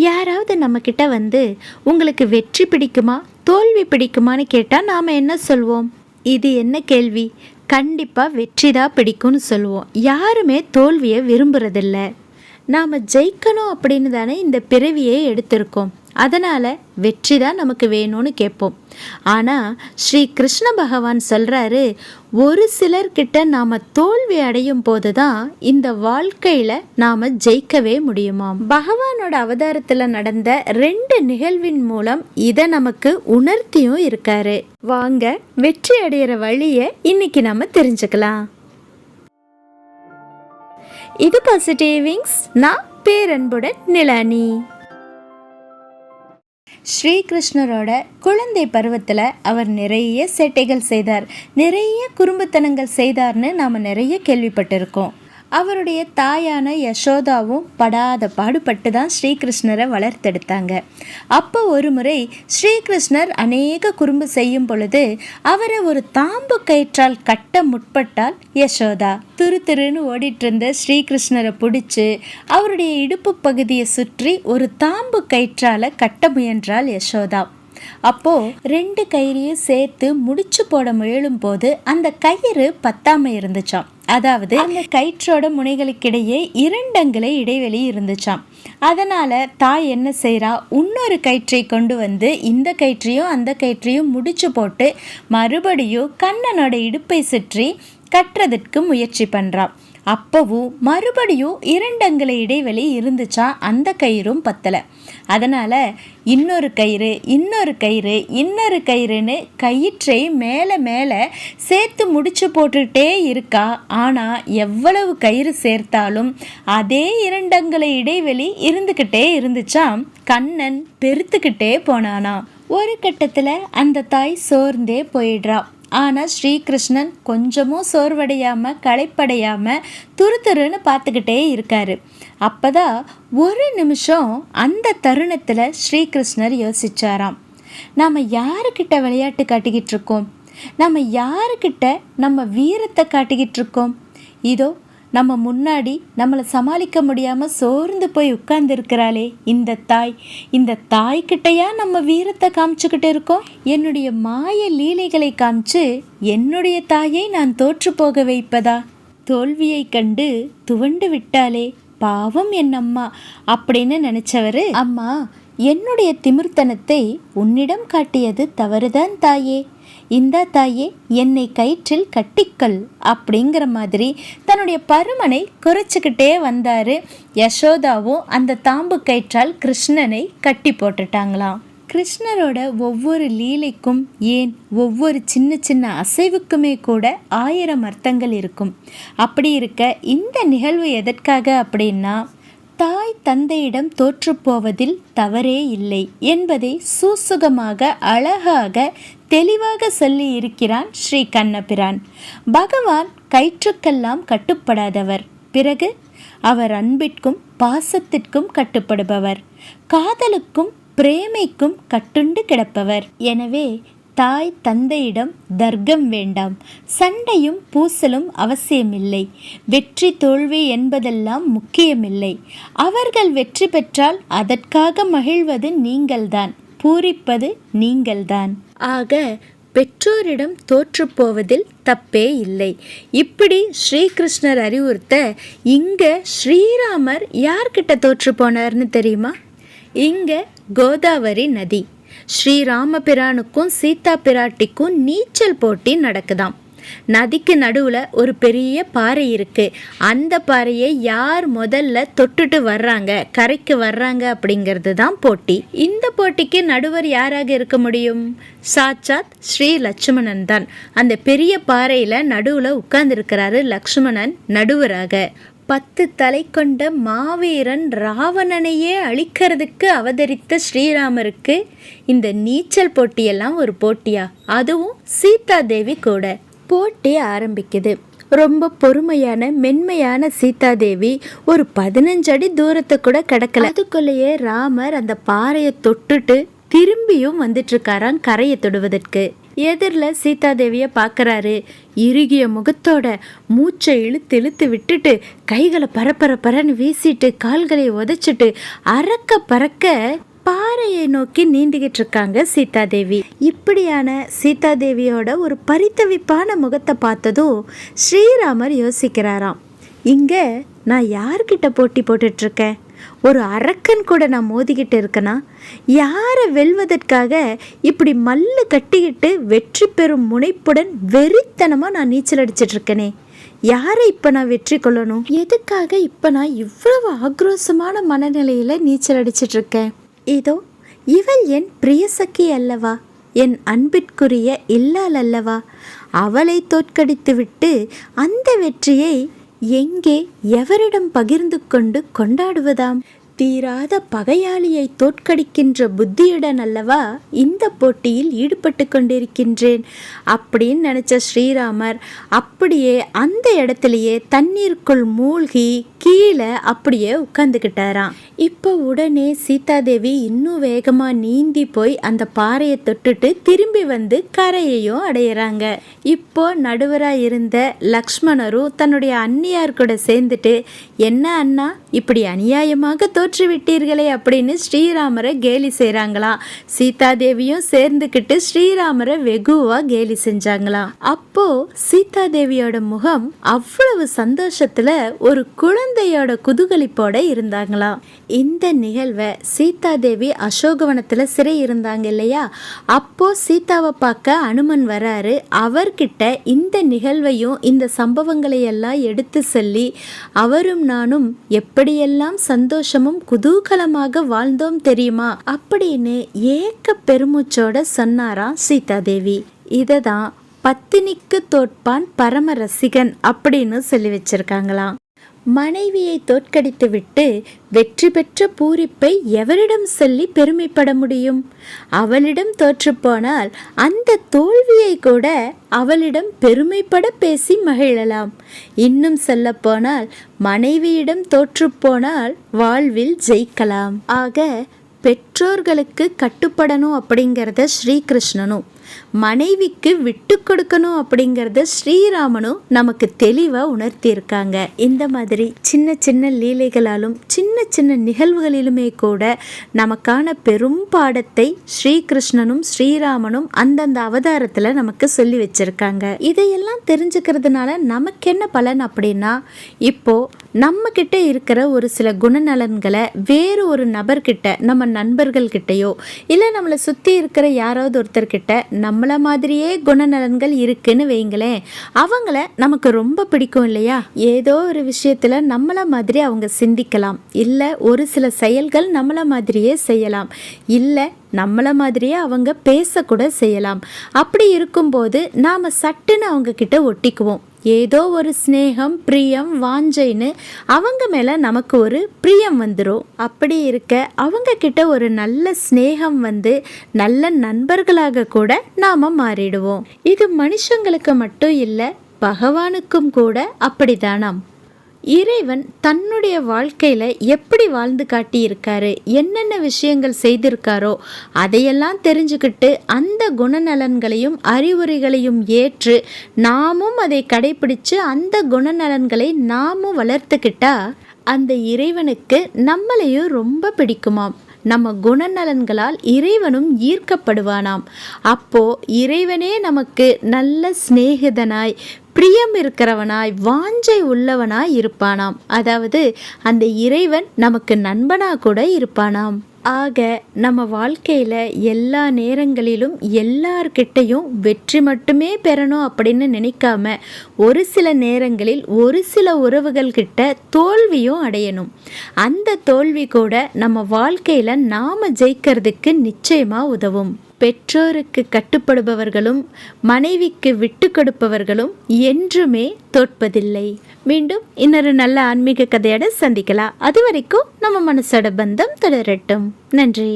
யாராவது நம்மக்கிட்ட வந்து உங்களுக்கு வெற்றி பிடிக்குமா தோல்வி பிடிக்குமான்னு கேட்டால் நாம் என்ன சொல்வோம்? இது என்ன கேள்வி? கண்டிப்பாக வெற்றி தான் பிடிக்கும்னு சொல்லுவோம். யாருமே தோல்வியை விரும்புறதில்ல. நாம் ஜெயிக்கணும் அப்படின்னு தானே இந்த பிறவியை எடுத்திருக்கோம். அதனால் வெற்றி தான் நமக்கு வேணும்னு கேட்போம். ஆனால் ஸ்ரீ கிருஷ்ண பகவான் சொல்கிறாரு, ஒரு சிலர்கிட்ட நாம் தோல்வி அடையும் போது தான் இந்த வாழ்க்கையில் நாம் ஜெயிக்கவே முடியுமாம். பகவானோட அவதாரத்தில் நடந்த 2 நிகழ்வின் மூலம் இதை நமக்கு உணர்த்தியும் இருக்காரு. வாங்க வெற்றி அடைகிற வழியை இன்னைக்கு நம்ம தெரிஞ்சுக்கலாம். இது பாசிட்டிவ் விங்ஸ். நான் பேரன்புடன் நிலானி. ஸ்ரீகிருஷ்ணரோட குழந்தை பருவத்தில் அவர் நிறைய சேட்டைகள் செய்தார், நிறைய குறும்புத்தனங்கள் செய்தார்னு நாம் நிறைய கேள்விப்பட்டிருக்கோம். அவருடைய தாயான யசோதாவும் படாத பாடுபட்டு தான் ஸ்ரீகிருஷ்ணரை வளர்த்தெடுத்தாங்க. அப்போ ஒரு முறை ஸ்ரீகிருஷ்ணர் அநேக குறும்பு செய்யும் பொழுது அவரை ஒரு தாம்பு கயிற்றால் கட்ட முற்பட்டால் யசோதா. துருன்னு ஓடிட்டு இருந்த ஸ்ரீகிருஷ்ணரை பிடிச்சி அவருடைய இடுப்பு பகுதியை சுற்றி ஒரு தாம்பு கயிற்றால கட்ட முயன்றாள் யசோதா. அப்போ 2 கயிறையும் சேர்த்து முடிச்சு போட முயலும் போது அந்த கயிறு பத்தாம இருந்துச்சாம். அதாவது அந்த கயிற்றோட முனைகளுக்கிடையே 2 அங்குல இடைவெளி இருந்துச்சாம். அதனால தாய் என்ன செய்றா, இன்னொரு கயிற்றை கொண்டு வந்து இந்த கயிற்றையும் அந்த கயிற்றையும் முடிச்சு போட்டு மறுபடியும் கண்ணனோட இடுப்பை சுற்றி கட்டுறதுக்கு முயற்சி பண்றான். அப்பவும் மறுபடியும் 2 அங்குல இடைவெளி இருந்துச்சா, அந்த கயிறும் பத்தலை. அதனால் இன்னொரு கயிறு இன்னொரு கயிறு இன்னொரு கயிறுன்னு கயிற்றை மேலே மேலே சேர்த்து முடிச்சு போட்டுகிட்டே இருக்கா. ஆனால் எவ்வளவு கயிறு சேர்த்தாலும் அதே 2 அங்குல இடைவெளி இருந்துக்கிட்டே இருந்துச்சாம். கண்ணன் பெருத்துக்கிட்டே போனானா. ஒரு கட்டத்தில் அந்த தாய் சோர்ந்தே போயிடுறா. ஆனால் ஸ்ரீகிருஷ்ணன் கொஞ்சமும் சோர்வடையாமல் களைப்படையாமல் துருன்னு பார்த்துக்கிட்டே இருக்காரு. அப்போதான் ஒரு நிமிஷம் அந்த தருணத்தில் ஸ்ரீகிருஷ்ணர் யோசிச்சாராம், நாம் யாருக்கிட்ட விளையாட்டு காட்டிக்கிட்டு இருக்கோம்? நம்ம யாருக்கிட்ட நம்ம வீரத்தை காட்டிக்கிட்டு இருக்கோம்? இதோ நம்ம முன்னாடி நம்மளை சமாளிக்க முடியாமல் சோர்ந்து போய் உட்கார்ந்து இருக்கிறாளே இந்த தாய்கிட்டையா நம்ம வீரத்தை காமிச்சுக்கிட்டு இருக்கோம்? என்னுடைய மாய லீலைகளை காமிச்சு என்னுடைய தாயை நான் தோற்று போக வைப்பதா? தோல்வியை கண்டு துவண்டு விட்டாலே பாவம் என் அம்மா அப்படின்னு நினைச்சவரு, அம்மா என்னுடைய திமிர்த்தனத்தை உன்னிடம் காட்டியது தவறுதான் தாயே. இந்த தாயே என்னை கயிற்றில் கட்டிக்கல் அப்படிங்கிற மாதிரி தன்னுடைய பருமனை குறைச்சிக்கிட்டே வந்தாரு. யசோதாவும் அந்த தாம்பு கயிற்றால் கிருஷ்ணனை கட்டி போட்டுட்டாங்களாம். கிருஷ்ணரோட ஒவ்வொரு லீலைக்கும், ஏன் ஒவ்வொரு சின்ன சின்ன அசைவுக்குமே கூட 1000 அர்த்தங்கள் இருக்கும். அப்படி இருக்க இந்த நிகழ்வு எதற்காக அப்படின்னா, தாய் தந்தையிடம் தோற்றுப்போவதில் தவறே இல்லை என்பதை சூசுகமாக அழகாக தெளிவாக சொல்லி இருக்கிறான் ஸ்ரீ கண்ணபிரான். பகவான் கயிற்றுக்கெல்லாம் கட்டுப்படாதவர். பிறகு அவர் அன்பிற்கும் பாசத்திற்கும் கட்டுப்படுபவர், காதலுக்கும் பிரேமைக்கும் கட்டுண்டு கிடப்பவர். எனவே தாய் தந்தையிடம் தர்க்கம் வேண்டாம், சண்டையும் பூசலும் அவசியமில்லை. வெற்றி தோல்வி என்பதெல்லாம் முக்கியமில்லை. அவர்கள் வெற்றி பெற்றால் அதற்காக மகிழ்வது நீங்கள்தான், பூரிப்பது நீங்கள்தான். ஆக பெற்றோரிடம் தோற்றுப்போவதில் தப்பே இல்லை. இப்படி ஸ்ரீகிருஷ்ணர் அறிவுறுத்த, இங்க ஸ்ரீராமர் யார்கிட்ட தோற்று போனார்னு தெரியுமா? இங்க கோதாவரி நதி. ஸ்ரீராமபிரானுக்கும் சீதா பிராட்டிக்கும் நீச்சல் போட்டி நடக்குதாம். நதிக்கு நடுவில் ஒரு பெரிய பாறை இருக்கு. அந்த பாறையை யார் முதல்ல தொட்டுட்டு வர்றாங்க, கரைக்கு வர்றாங்க அப்படிங்கிறது தான் போட்டி. இந்த போட்டிக்கு நடுவர் யாராக இருக்க முடியும்? சாட்சாத் ஸ்ரீ லட்சுமணன் தான். அந்த பெரிய பாறையில் நடுவில் உட்கார்ந்துருக்கிறாரு லக்ஷ்மணன் நடுவராக. 10 தலை கொண்ட மாவீரன் ராவணனையே அழிக்கிறதுக்கு அவதரித்த ஸ்ரீராமருக்கு இந்த நீச்சல் போட்டியெல்லாம் ஒரு போட்டியா? அதுவும் சீதா தேவி கூட. போட்டி ஆரம்பிக்குது. ரொம்ப பொறுமையான மென்மையான சீதாதேவி ஒரு 15 அடி தூரத்தை கூட கடக்கல. அதுக்குள்ளேயே ராமர் அந்த பாறையை தொட்டுட்டு திரும்பியும் வந்துட்டு இருக்காராம் கரையை தொடுவதற்கு. எதிரில் சீதாதேவியை பார்க்குறாரு. இறுகிய முகத்தோட மூச்சை இழுத்து இழுத்து விட்டுட்டு கைகளை பரன்னு வீசிட்டு கால்களை உதைச்சிட்டு அறக்க பறக்க பாறையை நோக்கி நீந்திக்கிட்டு இருக்காங்க சீதாதேவி. இப்படியான சீதாதேவியோட ஒரு பரிதவிப்பான முகத்தை பார்த்ததும் ஸ்ரீராமர் யோசிக்கிறாராம், இங்கே நான் யார்கிட்ட போட்டி போட்டுட்ருக்கேன்? ஒரு அரக்கன் கூட நான் மோதிக்கிட்டு இருக்கேனா? யாரை வெல்வதற்காக இப்படி மல்லு கட்டிக்கிட்டு வெற்றி பெறும் முனைப்புடன் வெறித்தனமாக நான் நீச்சல் அடிச்சிட்டு இருக்கேனே, யாரை இப்போ நான் வெற்றி கொள்ளணும்? எதுக்காக இப்போ நான் இவ்வளவு ஆக்ரோஷமான மனநிலையில் நீச்சல் அடிச்சிட்ருக்கேன்? இதோ இவள் என் பிரியசக்கி அல்லவா, என் அன்பிற்குரிய இல்லால் அல்லவா? அவளை தோற்கடித்து விட்டு அந்த வெற்றியை எங்கே எவரிடம் பகிர்ந்து கொண்டு கொண்டாடுவதாம்? தீராத பகையாளியை தோற்கடிக்கின்ற புத்தியுடன் அல்லவா இந்த போட்டியில் ஈடுபட்டு கொண்டிருக்கின்றேன் அப்படின்னு நினச்ச ஸ்ரீராமர் அப்படியே அந்த இடத்துலையே தண்ணீருக்குள் மூழ்கி கீழே அப்படியே உட்காந்துக்கிட்டாராம். இப்போ உடனே சீதாதேவி இன்னும் வேகமாக நீந்தி போய் அந்த பாறையை தொட்டுட்டு திரும்பி வந்து கரையையும் அடையிறாங்க. இப்போ நடுவராக இருந்த லக்ஷ்மணரும் தன்னுடைய அண்ணியார் கூட சேர்ந்துட்டு, என்ன அண்ணா இப்படி அநியாயமாக தோற்றுவிட்டீர்களே அப்படின்னு ஸ்ரீராமரை கேலி செய்கிறாங்களாம். சீதாதேவியும் சேர்ந்துக்கிட்டு ஸ்ரீராமரை வெகுவாக கேலி செஞ்சாங்களாம். அப்போ சீதாதேவியோட முகம் அவ்வளவு சந்தோஷத்தில் ஒரு குழந்தையோட குதூகலிப்போட இருந்தாங்களாம். இந்த நிகழ்வை சீதாதேவி அசோகவனத்தில் சிறை இருந்தாங்க இல்லையா, அப்போ சீதாவை பார்க்க அனுமன் வராரு. அவர்கிட்ட இந்த நிகழ்வையும் இந்த சம்பவங்களை எல்லாம் எடுத்து சொல்லி அவரும் நானும் எப்படியெல்லாம் சந்தோஷமும் குதூகலமாக வாழ்ந்தோம் தெரியுமா அப்படின்னு ஏக்க பெருமூச்சோட சொன்னாராம் சீதாதேவி. இதை தான் பத்தினிக்கு தோற்பான் பரம ரசிகன் அப்படின்னு சொல்லி வச்சிருக்காங்களாம். மனைவியை தோற்கடித்து விட்டு வெற்றி பெற்ற பூரிப்பை எவரிடம் சொல்லி பெருமைப்பட முடியும்? அவளிடம் தோற்றுப்போனால் அந்த தோல்வியை கூட அவளிடம் பெருமைப்பட பேசி மகிழலாம். இன்னும் சொல்ல போனால் மனைவியிடம் தோற்றுப்போனால் வாழ்வில் ஜெயிக்கலாம். ஆக பெற்றோர்களுக்கு கட்டுப்படணும் அப்படிங்கிறத ஸ்ரீகிருஷ்ணனும், மனைவிக்கு விட்டு கொடுக்கணும் அப்படிங்கிறத ஸ்ரீராமனும் நமக்கு தெளிவாக உணர்த்தியிருக்காங்க. இந்த மாதிரி சின்ன சின்ன லீலைகளாலும் சின்ன சின்ன நிகழ்வுகளிலுமே கூட நமக்கான பெரும் பாடத்தை ஸ்ரீகிருஷ்ணனும் ஸ்ரீராமனும் அந்தந்த அவதாரத்தில் நமக்கு சொல்லி வச்சிருக்காங்க. இதையெல்லாம் தெரிஞ்சுக்கிறதுனால நமக்கு என்ன பலன் அப்படின்னா, இப்போ நம்ம கிட்ட இருக்கிற ஒரு சில குணநலன்களை வேறு ஒரு நபர்கிட்ட, நம்ம நண்பர்கள்கிட்டயோ இல்லை நம்மளை சுற்றி இருக்கிற யாராவது ஒருத்தர்கிட்ட நம்மள மாதிரியே குணநலன்கள் இருக்குன்னு வைங்களேன், அவங்கள நமக்கு ரொம்ப பிடிக்கும் இல்லையா? ஏதோ ஒரு விஷயத்தில் நம்மள மாதிரி அவங்க சிந்திக்கலாம், இல்லை ஒரு சில செயல்கள் நம்மள மாதிரியே செய்யலாம், இல்லை நம்மள மாதிரியே அவங்க பேசக்கூட செய்யலாம். அப்படி இருக்கும்போது நாம் சட்டுன்னு அவங்க கிட்ட ஒட்டிக்குவோம். ஏதோ ஒரு ஸ்நேகம், பிரியம், வாஞ்சைன்னு அவங்க மேலே நமக்கு ஒரு பிரியம் வந்துடும். அப்படி இருக்க அவங்க கிட்ட ஒரு நல்ல ஸ்நேகம் வந்து நல்ல நண்பர்களாக கூட நாம் மாறிடுவோம். இது மனுஷங்களுக்கு மட்டும் இல்லை, பகவானுக்கும் கூட அப்படிதானாம். இறைவன் தன்னுடைய வாழ்க்கையில் எப்படி வாழ்ந்து காட்டியிருக்காரு, என்னென்ன விஷயங்கள் செய்திருக்காரோ அதையெல்லாம் தெரிஞ்சுக்கிட்டு அந்த குணநலன்களையும் அறிவுரைகளையும் ஏற்று நாமும் அதை கடைபிடிச்சு அந்த குணநலன்களை நாமும் வளர்த்துக்கிட்டா அந்த இறைவனுக்கு நம்மளையும் ரொம்ப பிடிக்குமாம். நம்ம குணநலன்களால் இறைவனும் ஈர்க்கப்படுவானாம். அப்போ இறைவனே நமக்கு நல்ல சிநேகிதனாய், பிரியம் இருக்கிறவனாய், வாஞ்சை உள்ளவனாய் இருப்பானாம். அதாவது அந்த இறைவன் நமக்கு நண்பனா கூட இருப்பானாம். ஆக நம்ம வாழ்க்கையில் எல்லா நேரங்களிலும் எல்லார்கிட்டையும் வெற்றி மட்டுமே பெறணும் அப்படின்னு நினைக்காம ஒரு சில நேரங்களில் ஒரு சில உறவுகள்கிட்ட தோல்வியும் அடையணும். அந்த தோல்வி கூட நம்ம வாழ்க்கையில் நாம் ஜெயிக்கிறதுக்கு நிச்சயமாக உதவும். பெற்றோருக்கு கட்டுப்படுபவர்களும் மனைவிக்கு விட்டு கொடுப்பவர்களும் என்றுமே தோற்பதில்லை. மீண்டும் இன்னொரு நல்ல ஆன்மீக கதையோட சந்திக்கலாம். அது வரைக்கும் நம்ம மனசோட பந்தம் தொடரட்டும். நன்றி.